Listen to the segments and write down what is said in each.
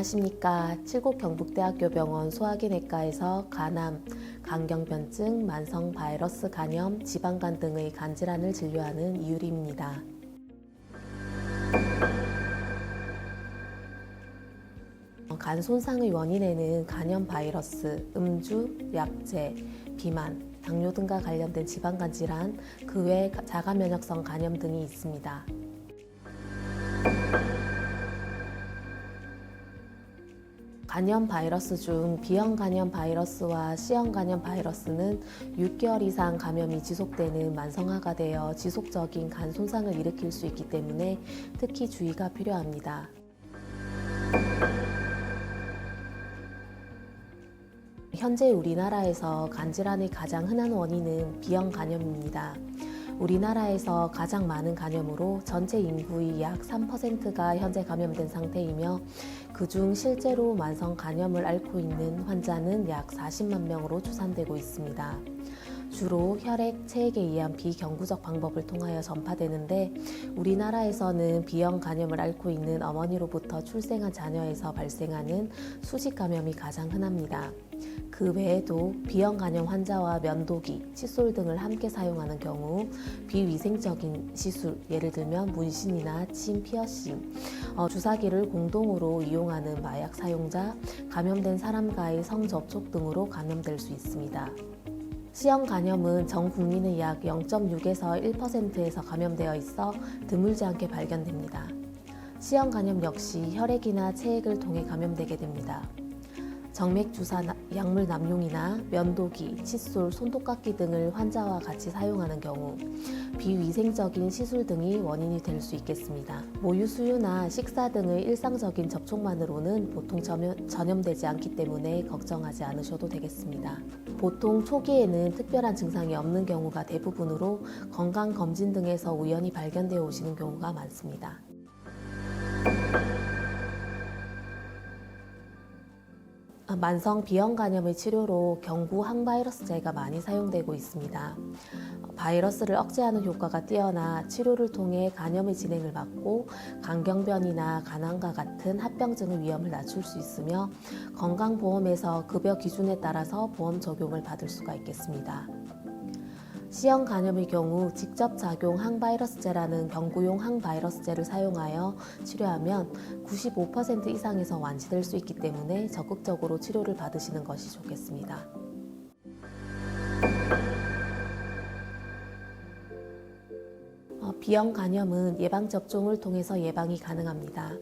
안녕하십니까. 칠곡경북대학교병원 소화기내과에서 간암, 간경변증, 만성 바이러스 간염, 지방간 등의 간질환을 진료하는 이유리입니다. 간 손상의 원인에는 간염 바이러스, 음주, 약제, 비만, 당뇨 등과 관련된 지방간 질환, 그 외 자가면역성 간염 등이 있습니다. 간염 바이러스 중 B형 간염 바이러스와 C형 간염 바이러스는 6개월 이상 감염이 지속되는 만성화가 되어 지속적인 간 손상을 일으킬 수 있기 때문에 특히 주의가 필요합니다. 현재 우리나라에서 간질환의 가장 흔한 원인은 B형 간염입니다. 우리나라에서 가장 많은 간염으로 전체 인구의 약 3%가 현재 감염된 상태이며 그중 실제로 만성 간염을 앓고 있는 환자는 약 40만 명으로 추산되고 있습니다. 주로 혈액, 체액에 의한 비경구적 방법을 통하여 전파되는데 우리나라에서는 B형 간염을 앓고 있는 어머니로부터 출생한 자녀에서 발생하는 수직 감염이 가장 흔합니다. 그 외에도 B형 간염 환자와 면도기, 칫솔 등을 함께 사용하는 경우 비위생적인 시술, 예를 들면 문신이나 침 피어싱, 주사기를 공동으로 이용하는 마약 사용자, 감염된 사람과의 성접촉 등으로 감염될 수 있습니다. C형 간염은 전 국민의 약 0.6에서 1%에서 감염되어 있어 드물지 않게 발견됩니다. C형 간염 역시 혈액이나 체액을 통해 감염되게 됩니다. 정맥주사, 약물 남용이나 면도기, 칫솔, 손톱깎이 등을 환자와 같이 사용하는 경우 비위생적인 시술 등이 원인이 될 수 있겠습니다. 모유 수유나 식사 등의 일상적인 접촉만으로는 보통 전염되지 않기 때문에 걱정하지 않으셔도 되겠습니다. 보통 초기에는 특별한 증상이 없는 경우가 대부분으로 건강검진 등에서 우연히 발견되어 오시는 경우가 많습니다. 만성 B형 간염의 치료로 경구 항바이러스제가 많이 사용되고 있습니다. 바이러스를 억제하는 효과가 뛰어나 치료를 통해 간염의 진행을 막고 간경변이나 간암과 같은 합병증의 위험을 낮출 수 있으며 건강보험에서 급여 기준에 따라서 보험 적용을 받을 수가 있겠습니다. C형 간염의 경우 직접 작용 항바이러스제라는 경구용 항바이러스제를 사용하여 치료하면 95% 이상에서 완치될 수 있기 때문에 적극적으로 치료를 받으시는 것이 좋겠습니다. B형 간염은 예방접종을 통해서 예방이 가능합니다.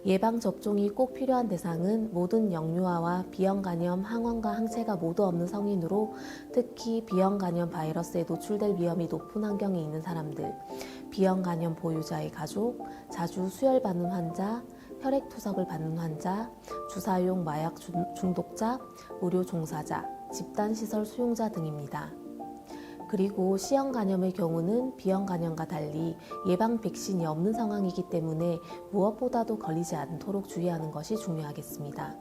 예방접종이 꼭 필요한 대상은 모든 영유아와 B형 간염 항원과 항체가 모두 없는 성인으로 특히 B형 간염 바이러스에 노출될 위험이 높은 환경에 있는 사람들, B형 간염 보유자의 가족, 자주 수혈받는 환자, 혈액 투석을 받는 환자, 주사용 마약 중독자, 의료 종사자, 집단시설 수용자 등입니다. 그리고 C형 간염의 경우는 B형 간염과 달리 예방 백신이 없는 상황이기 때문에 무엇보다도 걸리지 않도록 주의하는 것이 중요하겠습니다.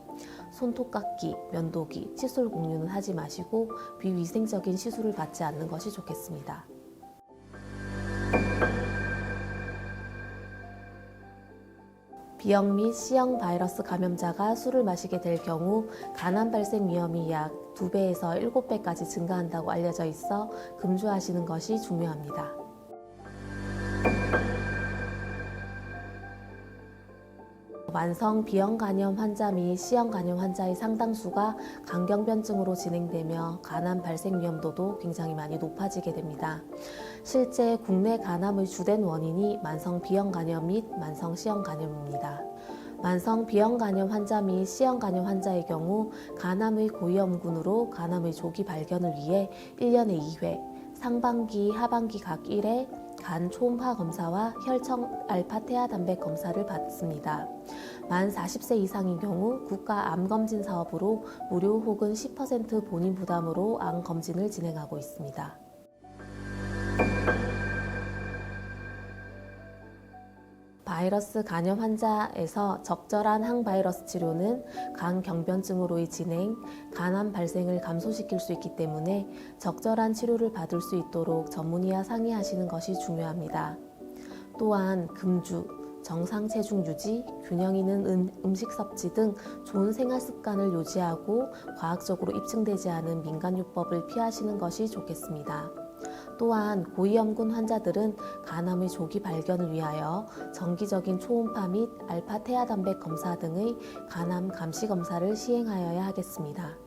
손톱깎이, 면도기, 칫솔 공유는 하지 마시고 비위생적인 시술을 받지 않는 것이 좋겠습니다. B형 및 C형 바이러스 감염자가 술을 마시게 될 경우 간암 발생 위험이 약 2배에서 7배까지 증가한다고 알려져 있어 금주하시는 것이 중요합니다. 만성 B형 간염 환자 및 C형 간염 환자의 상당수가 간경변증으로 진행되며 간암 발생 위험도도 굉장히 많이 높아지게 됩니다. 실제 국내 간암의 주된 원인이 만성 B형 간염 및 만성 C형 간염입니다. 만성 B형 간염 환자 및 C형 간염 환자의 경우 간암의 고위험군으로 간암의 조기 발견을 위해 1년에 2회, 상반기, 하반기 각 1회 간 초음파 검사와 혈청 알파 태아 단백 검사를 받습니다. 만 40세 이상인 경우 국가 암검진 사업으로 무료 혹은 10% 본인 부담으로 암 검진을 진행하고 있습니다. 바이러스 간염 환자에서 적절한 항바이러스 치료는 간경변증으로의 진행, 간암 발생을 감소시킬 수 있기 때문에 적절한 치료를 받을 수 있도록 전문의와 상의하시는 것이 중요합니다. 또한 금주, 정상 체중 유지, 균형 있는 음식 섭취 등 좋은 생활 습관을 유지하고 과학적으로 입증되지 않은 민간요법을 피하시는 것이 좋겠습니다. 또한 고위험군 환자들은 간암의 조기 발견을 위하여 정기적인 초음파 및 알파 태아단백 검사 등의 간암 감시 검사를 시행하여야 하겠습니다.